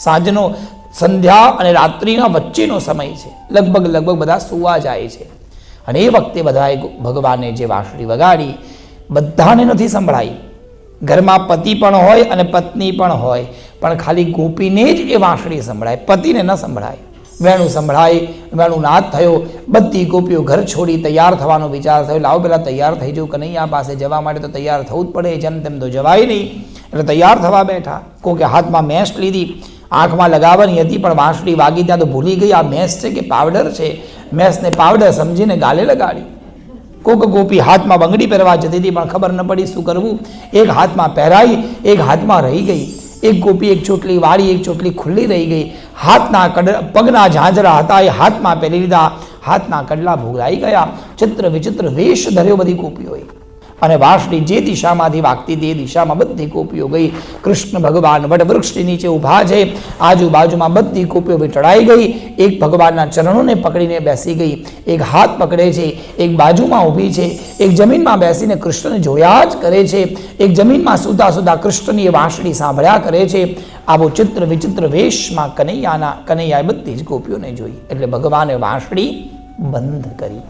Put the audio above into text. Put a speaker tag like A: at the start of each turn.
A: સાંજનો સંધ્યા અને રાત્રિના વચ્ચેનો સમય છે, લગભગ બધા સુવા જાય છે. અને એ વખતે બધાએ ભગવાને જે વાંસળી વગાડી બધાને નથી સંભળાઈ. ઘરમાં પતિ પણ હોય અને પત્ની પણ હોય, પણ ખાલી ગોપીને જ એ વાંસળી સંભળાય, પતિને ન સંભળાય. વેણું સંભળાય, વેણું નાદ થયો, બધી ગોપીઓ ઘર છોડી તૈયાર થવાનો વિચાર થયો. લાવો પેલા તૈયાર થઈ જવું, કનૈયા પાસે જવા માટે તો તૈયાર થવું જ પડે, જેમ તેમ તો જવાય નહીં. એટલે તૈયાર થવા બેઠા. કોકે હાથમાં મેસ લીધી, આંખમાં લગાવવાની હતી, પણ વાંસળી વાગી ત્યાં તો ભૂલી ગઈ આ મેસ છે કે પાવડર છે. મેસને પાવડર સમજીને ગાલે લગાડી. કોક ગોપી હાથમાં બંગડી પહેરવા જતી હતી, પણ ખબર ન પડી શું કરવું. એક હાથમાં પહેરાઈ, એક હાથમાં રહી ગઈ. એક ગોપી એક ચોટલી વાળી, એક ચોટલી ખુલ્લી રહી ગઈ. હાથના પગના ઝાંઝરા હતા એ હાથમાં પહેરી લીધા, હાથના કડલા ભોગલાઈ ગયા. ચિત્ર વિચિત્ર વેશ ધર્યો બધી ગોપીઓએ. અને વાંસળી જે દિશામાંથી વાગતી હતી એ દિશામાં બધી ગોપીઓ ગઈ. કૃષ્ણ ભગવાન વટવૃક્ષની નીચે ઊભા છે, આજુબાજુમાં બધી ગોપીઓ વીંટળાઈ ગઈ. એક ભગવાનના ચરણોને પકડીને બેસી ગઈ, એક હાથ પકડે છે, એક બાજુમાં ઊભી છે, એક જમીનમાં બેસીને કૃષ્ણને જોયા જ કરે છે, એક જમીનમાં સુતા કૃષ્ણની એ વાંસળી સાંભળ્યા કરે છે. આવો ચિત્ર વિચિત્ર વેશમાં કનૈયાએ બધી જ ગોપીઓને જોઈ. એટલે ભગવાને વાંસળી બંધ કરી.